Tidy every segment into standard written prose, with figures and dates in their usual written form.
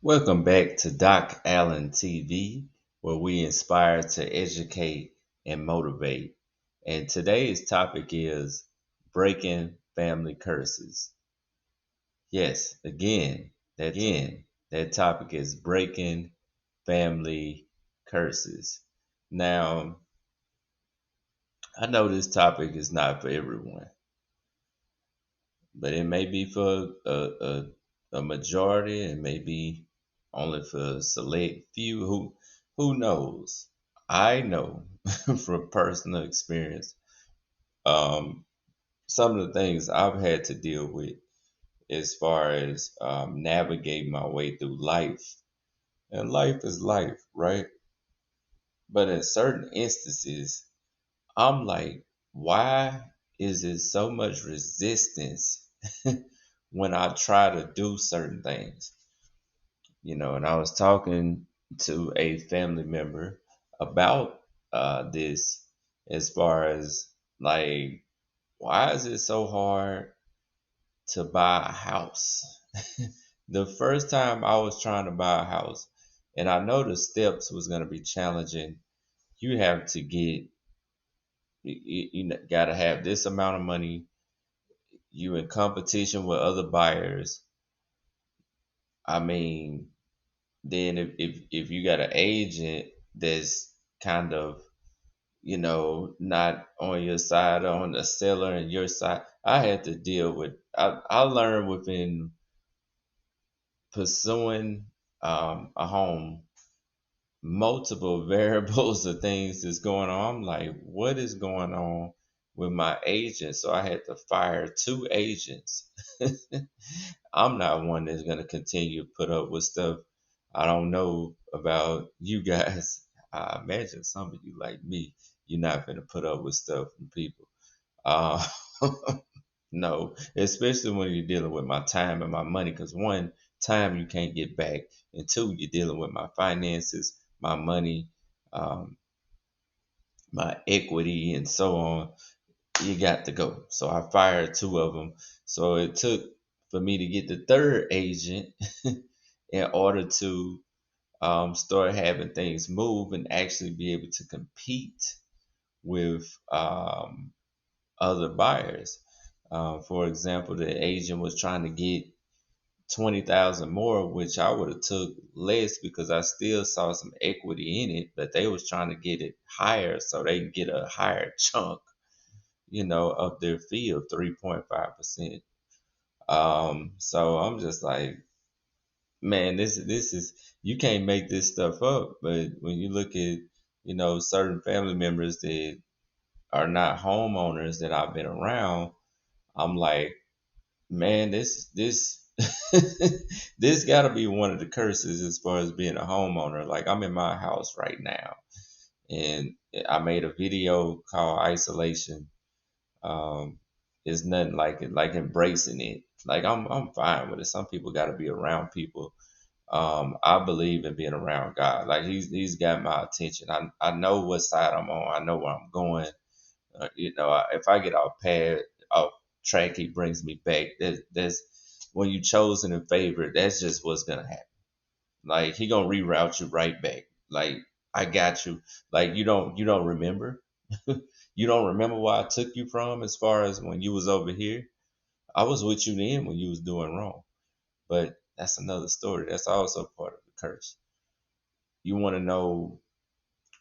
Welcome back to Doc Allen TV, where we inspire to educate and motivate. And today's topic is breaking family curses. Yes, that topic is breaking family curses. Now, I know this topic is not for everyone, but it may be for a majority, and maybe only for a select few. Who knows? I know from personal experience, um, some of the things I've had to deal with as far as navigating my way through life. And life is life, right? But in certain instances, I'm like, why is there so much resistance when I try to do certain things? And I was talking to a family member about this as far as like, why is it so hard to buy a house? The first time I was trying to buy a house, and I know the steps was going to be challenging. You have to get, you got to have this amount of money. You in competition with other buyers. I mean, then if you got an agent that's kind of not on your side, on the seller and your side. I had to deal with, I learned within pursuing a home, multiple variables of things that's going on. I'm like, what is going on with my agent? So I had to fire two agents. I'm not one that's going to continue to put up with stuff I don't know about you guys. I imagine some of you like me, you're not going to put up with stuff from people. Uh, no, especially when you're dealing with my time and my money, because one, time you can't get back, and two, you're dealing with my finances, my money, um, my equity, and so on. You got to go. So I fired two of them. So it took for me to get the third agent in order to start having things move and actually be able to compete with other buyers. For example, the agent was trying to get 20,000 more, which I would have took less because I still saw some equity in it, but they was trying to get it higher so they can get a higher chunk, of their fee of 3.5%. So I'm just like, man, this is, you can't make this stuff up. But when you look at, certain family members that are not homeowners that I've been around, I'm like, man, this this got to be one of the curses as far as being a homeowner. Like, I'm in my house right now, and I made a video called Isolation. Um, it's nothing like it, like embracing it. Like, I'm fine with it. Some people got to be around people. I believe in being around God. Like, he's got my attention. I know what side I'm on. I know where I'm going. If I get off track, he brings me back. That's when you chosen and favored. That's just what's gonna happen. Like, he gonna reroute you right back. Like, I got you. Like, you don't remember. You don't remember where I took you from as far as when you was over here. I was with you then when you was doing wrong. But that's another story. That's also part of the curse. You want to know,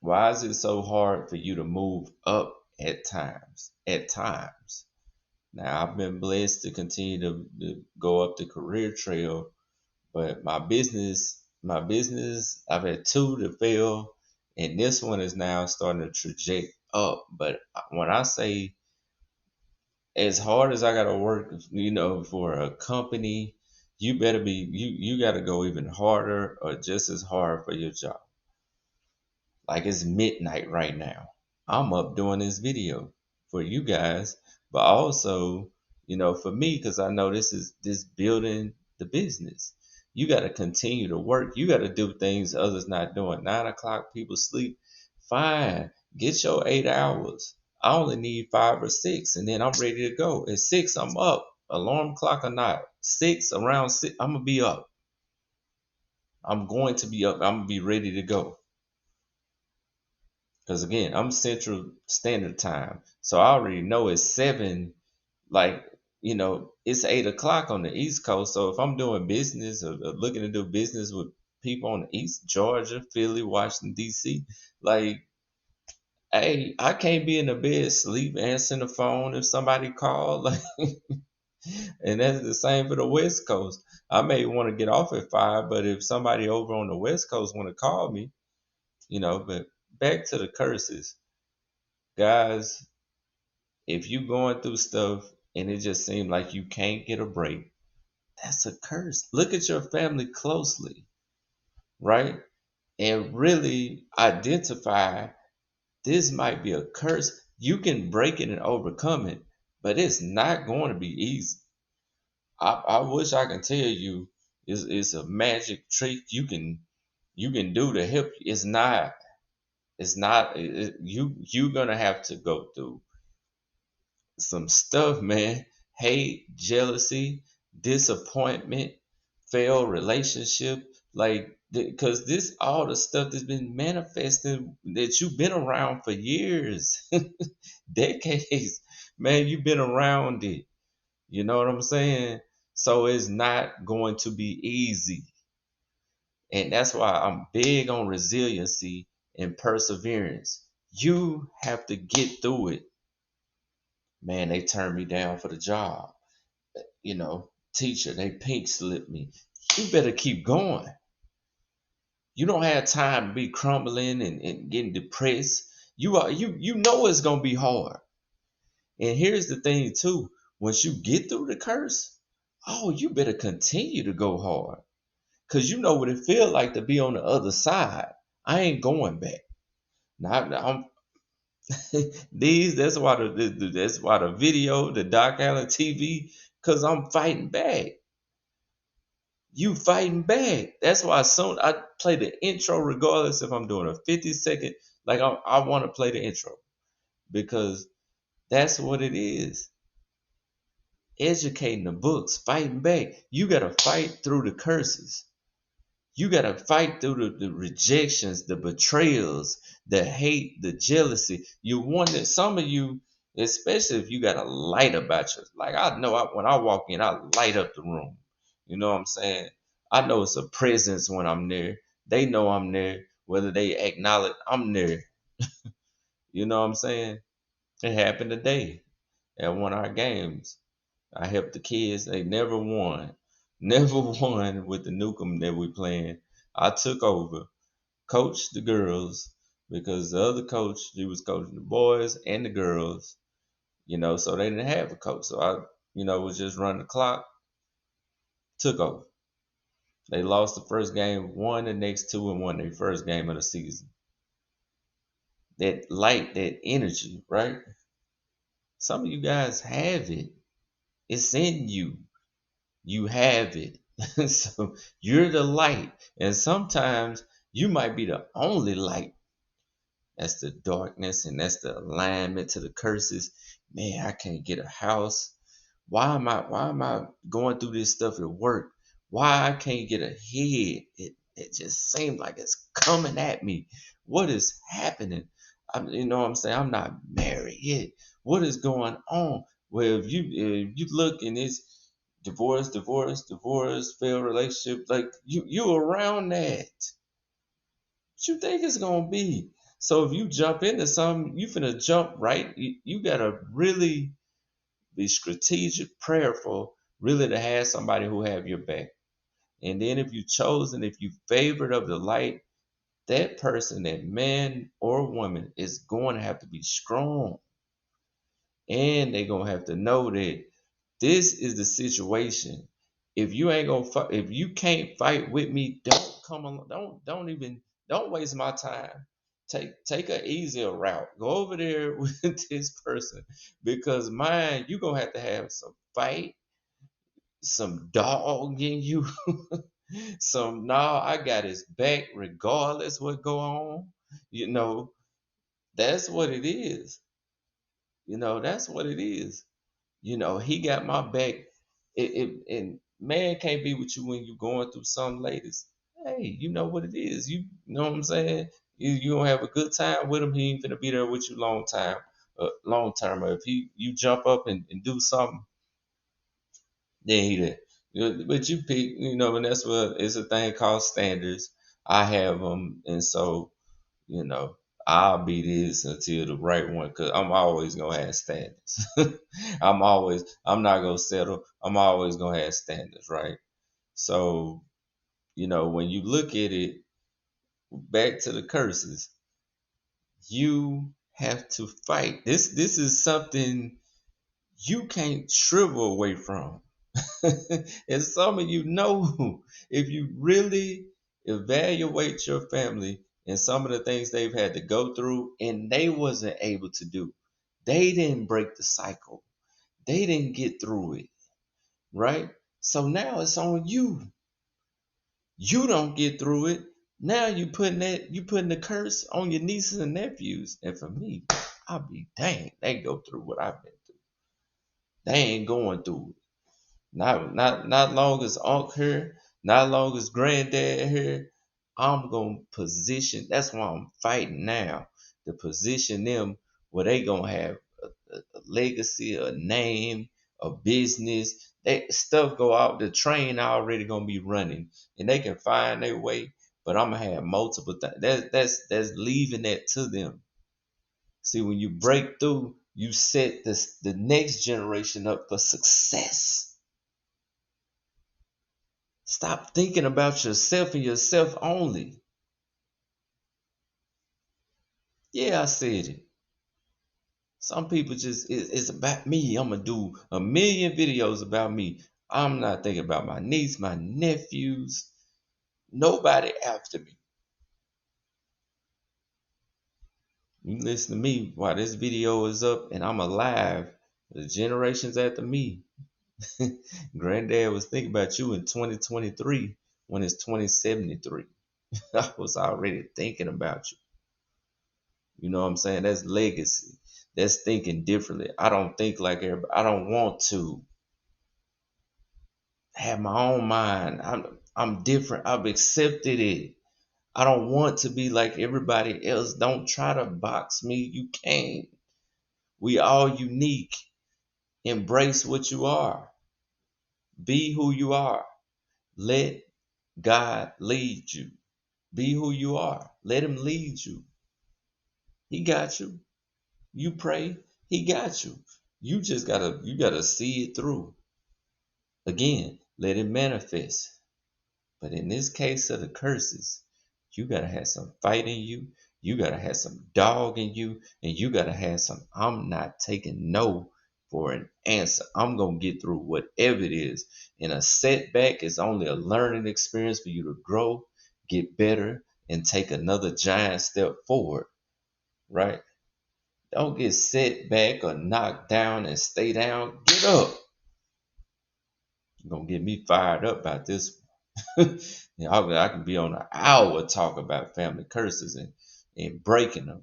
why is it so hard for you to move up at times? At times. Now, I've been blessed to continue to go up the career trail, but my business, I've had two to fail, and this one is now starting to traject up. But when I say, as hard as I gotta work, for a company, you better be, you gotta go even harder or just as hard for your job. Like, it's midnight right now. I'm up doing this video for you guys, but also, for me, because I know this is this building the business. You got to continue to work. You got to do things others not doing. 9 o'clock, people sleep. Fine, get your 8 hours. I only need 5 or 6, and then I'm ready to go. At 6, I'm up. Alarm clock or not, 6, around 6, I'm gonna be up. I'm going to be up. I'm gonna be ready to go. Because again, I'm Central Standard Time, so I already know it's 7. Like, it's 8 o'clock on the East Coast. So if I'm doing business or looking to do business with people on the East, Georgia, Philly, Washington D.C., like, hey, I can't be in the bed sleep answering the phone if somebody called. Like, and that's the same for the West Coast. I may want to get off at 5, but if somebody over on the West Coast want to call me, but back to the curses, guys. If you going through stuff and it just seems like you can't get a break, that's a curse. Look at your family closely, right? And really identify this might be a curse. You can break it and overcome it, but it's not going to be easy. I wish I can tell you it's a magic trick you can do to help you. It's not. It's not. You're gonna have to go through some stuff, man. Hate, jealousy, disappointment, failed relationship, like because this all the stuff that's been manifesting that you've been around for years, decades, man. You've been around it. You know what I'm saying? So it's not going to be easy, and that's why I'm big on resiliency and perseverance. You have to get through it. Man, they turned me down for the job. Teacher, they pink slipped me. You better keep going. You don't have time to be crumbling and getting depressed. You know it's gonna be hard. And here's the thing too, once you get through the curse, oh, you better continue to go hard. Cause you know what it feels like to be on the other side. I ain't going back. Now I'm that's why the video, the Doc Allen TV, cause I'm fighting back. You fighting back. That's why soon I play the intro regardless if I'm doing a 50-second. Like I want to play the intro because that's what it is. Educating the books, fighting back. You gotta fight through the curses. You gotta fight through the rejections, the betrayals, the hate, the jealousy. You want it. Some of you, especially if you got a light about you. Like I know when I walk in, I light up the room. You know what I'm saying? I know it's a presence when I'm there. They know I'm there, whether they acknowledge I'm there. You know what I'm saying? It happened today at one of our games. I helped the kids. They never won. Never won with the Nukem that we playing. I took over, coached the girls because the other coach, he was coaching the boys and the girls, so they didn't have a coach. So I, was just running the clock, took over. They lost the first game, won the next two, and won their first game of the season. That light, that energy, right? Some of you guys have it. It's in you. You have it. So you're the light. And sometimes you might be the only light. That's the darkness and that's the alignment to the curses. Man, I can't get a house. Why am I going through this stuff at work? Why I can't get ahead? It just seems like it's coming at me. What is happening? You know what I'm saying? I'm not married yet. What is going on? Well, if you look and it's divorce, divorce, divorce, failed relationship, like you around that. What you think it's gonna be? So if you jump into something, you finna jump right. You gotta really be strategic, prayerful, really to have somebody who have your back. And then if you chosen, if you favored of the light, that person, that man or woman, is going to have to be strong. And they're gonna have to know that this is the situation. If you ain't gonna fight, if you can't fight with me, don't come along. Don't waste my time. Take a easier route. Go over there with this person because mine, you gonna have to have some fight, some dog in you, some nah, I got his back regardless what go on. You know, that's what it is. That's what it is. He got my back. And man can't be with you when you're going through some ladies. hey, you know what it is. You know what I'm saying? You gonna have a good time with him. He ain't gonna be there with you long term. Or if you jump up and do something, then he there. But you pick, and that's what it's a thing called standards. I have them, and so you know, I'll be this until the right one, cause I'm always gonna have standards. I'm not gonna settle. I'm always gonna have standards, right? So, when you look at it, back to the curses, you have to fight. This is something you can't shrivel away from. And some of you know, if you really evaluate your family and some of the things they've had to go through and they wasn't able to do, they didn't break the cycle. They didn't get through it, right? So now it's on you. You don't get through it. Now you putting the curse on your nieces and nephews. And for me, I'll be dang, they go through what I've been through. They ain't going through it. Not long as Unc here, not long as Granddad here. I'm gonna position. That's why I'm fighting now to position them where they gonna have a legacy, a name, a business. They stuff go out. The train already gonna be running, and they can find their way. But I'm gonna have multiple things. That's leaving that to them. See, when you break through, you set the next generation up for success. Stop thinking about yourself and yourself only. Yeah, I said it. Some people just, it's about me. I'm going to do a million videos about me. I'm not thinking about my niece, my nephews, nobody after me. You listen to me while this video is up and I'm alive. The generations after me. Granddad was thinking about you in 2023 when it's 2073. I was already thinking about you. You know what I'm saying? That's legacy. That's thinking differently. I don't think like everybody. I don't want to have my own mind. I'm different. I've accepted it. I don't want to be like everybody else. Don't try to box me. You can't. We all unique. Embrace what you are. Be who you are. Let God lead you. Be who you are. Let him lead you. He got you. You pray, he got you. You gotta see it through. Again, let it manifest. But in this case of the curses, you gotta have some fight in you. You gotta have some dog in you, and you gotta have some. I'm not taking no for an answer. I'm gonna get through whatever it is. And a setback is only a learning experience for you to grow, get better, and take another giant step forward. Right? Don't get set back or knocked down and stay down. Get up. You're gonna get me fired up about this one. I can be on an hour talk about family curses and breaking them.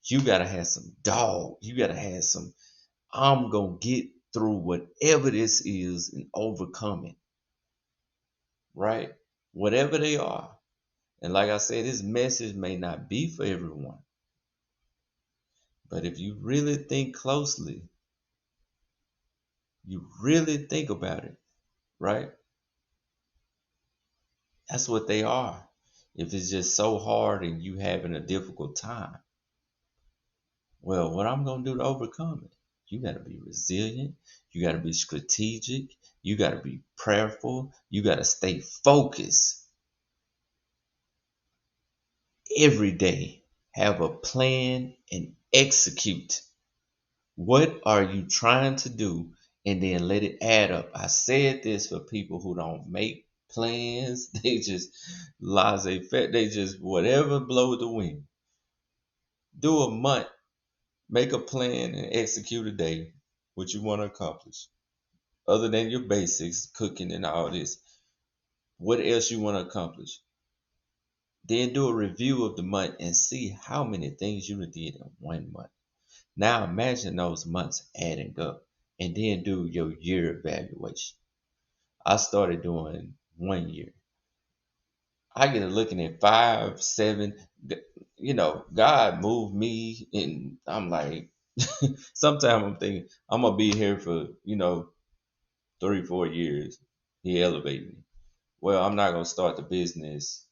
You gotta have some dog. You gotta have some. I'm gonna get through whatever this is and overcome it. Right? Whatever they are. And like I said, this message may not be for everyone. But if you really think closely, you really think about it, right? That's what they are. If it's just so hard and you having a difficult time, well, what I'm going to do to overcome it? You got to be resilient. You got to be strategic. You got to be prayerful. You got to stay focused every day. Have a plan and execute. What are you trying to do? And then let it add up. I said this for people who don't make plans. They just laissez faire. They just whatever blow the wind. Do a month. Make a plan and execute a day what you want to accomplish. Other than your basics, cooking and all this. What else you want to accomplish? Then do a review of the month and see how many things you did in 1 month. Now imagine those months adding up and then do your year evaluation. I started doing 1 year. I get to looking at 5, 7. God moved me, and I'm like, sometimes I'm thinking I'm gonna be here for 3, 4 years. He elevated me. Well, I'm not gonna start the business,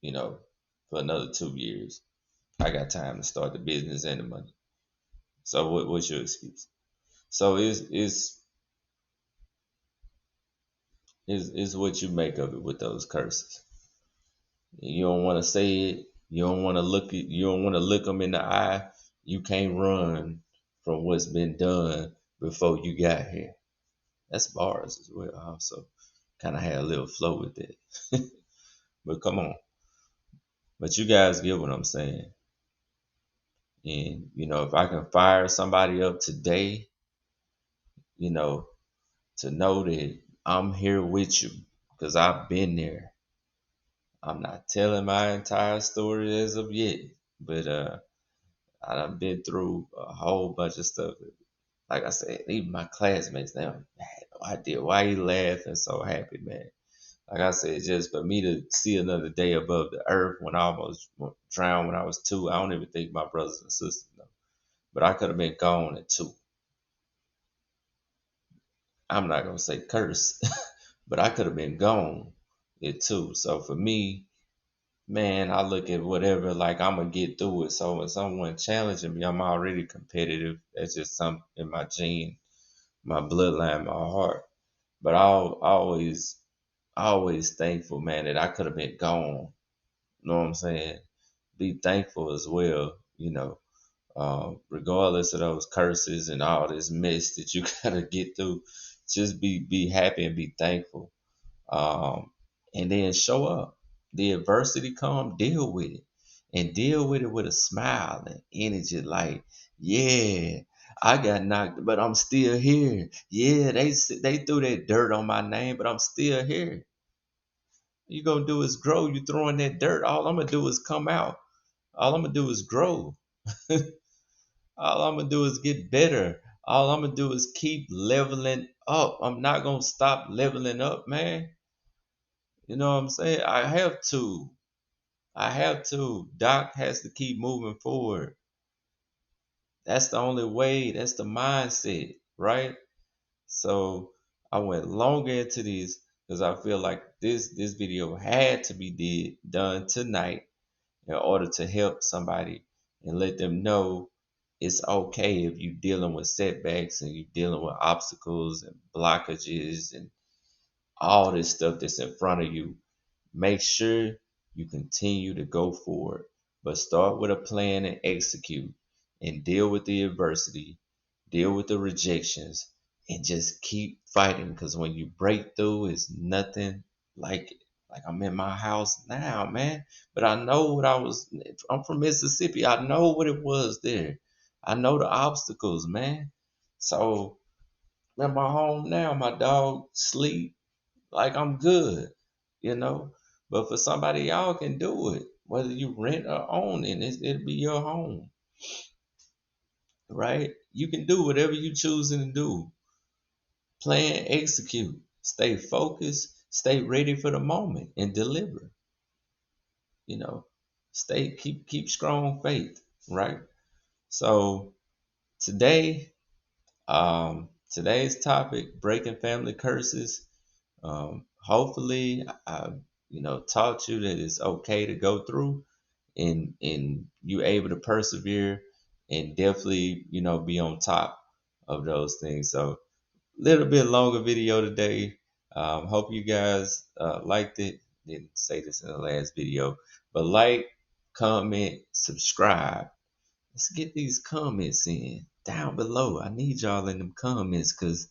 you know, for another 2 years. I got time to start the business and the money. So what's your excuse? So is what you make of it with those curses. You don't want to say it. You don't want to look it. You don't want to look them in the eye. You can't run from what's been done before you got here. That's bars as well. I also kind of had a little flow with it. But come on. But you guys get what I'm saying. And if I can fire somebody up today, you know, to know that I'm here with you because I've been there. I'm not telling my entire story as of yet, but I done been through a whole bunch of stuff. Like I said, even my classmates, they had no idea why you laughing so happy, man. Like I said, just for me to see another day above the earth when I almost drowned when I was 2, I don't even think my brothers and sisters know. But I could have been gone at 2. I'm not gonna say curse, but I could have been gone at 2. So for me, man, I look at whatever like I'm gonna get through it. So when someone challenging me, I'm already competitive. That's just something in my gene, my bloodline, my heart. But always thankful, man, that I could have been gone. You know what I'm saying? Be thankful as well, regardless of those curses and all this mess that you gotta get through. Just be happy and be thankful. And then show up. The adversity come, deal with it, and deal with it with a smile and energy. Like, yeah, I got knocked, but I'm still here. Yeah, they threw that dirt on my name, but I'm still here. You gonna do is grow. You throwing that dirt. All I'm gonna do is come out. All I'm gonna do is grow. All I'm gonna do is get better. All I'm gonna do is keep leveling up. I'm not gonna stop leveling up, man. You know what I'm saying? I have to. I have to. Doc has to keep moving forward. That's the only way. That's the mindset, right? So I went longer into this because I feel like this video had to be done tonight in order to help somebody and let them know it's okay if you're dealing with setbacks and you're dealing with obstacles and blockages and all this stuff that's in front of you. Make sure you continue to go forward, but start with a plan and execute and deal with the adversity, deal with the rejections, and just keep fighting because when you break through, it's nothing like it. Like I'm in my house now, man. But I know I'm from Mississippi. I know what it was there. I know the obstacles, man. So I'm at my home now. My dog sleep like I'm good, you know. But for somebody, y'all can do it, whether you rent or own it. It'll be your home, right? You can do whatever you choosing to do. Plan, execute, stay focused, stay ready for the moment, and deliver. You know, keep strong faith, right? So today, today's topic: breaking family curses. Hopefully, I taught you that it's okay to go through, and you able to persevere, and definitely be on top of those things. So, little bit longer video today. Hope you guys liked it. Didn't say this in the last video, but like, comment, subscribe. Let's get these comments in down below. I need y'all in them comments because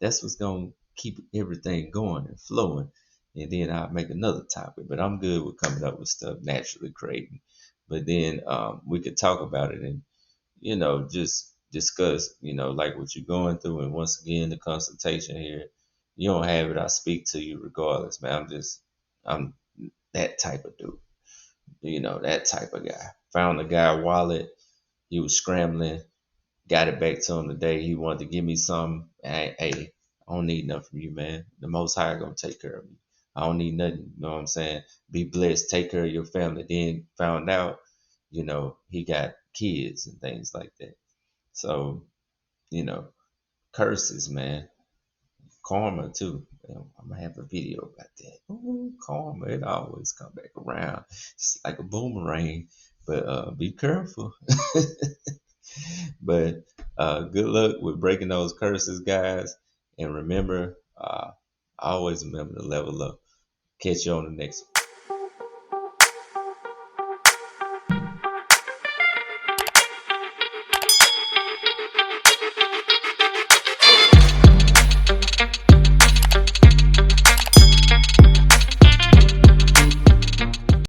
that's what's gonna keep everything going and flowing. And then I'll make another topic. But I'm good with coming up with stuff naturally creating. But then we could talk about it and just discuss like what you're going through. And once again, the consultation here, you don't have it. I speak to you regardless, man. I'm that type of dude. That type of guy. Found the guy wallet. He was scrambling, got it back to him today. He wanted to give me some. Hey, I don't need nothing from you, man. The Most High gonna take care of me. I don't need nothing. You know what I'm saying? Be blessed, take care of your family. Then found out, he got kids and things like that. So, you know, curses, man. Karma too. I'm gonna have a video about that. Ooh, karma, it always come back around. It's like a boomerang. But be careful. But good luck with breaking those curses, guys. And remember, always remember to level up. Catch you on the next one.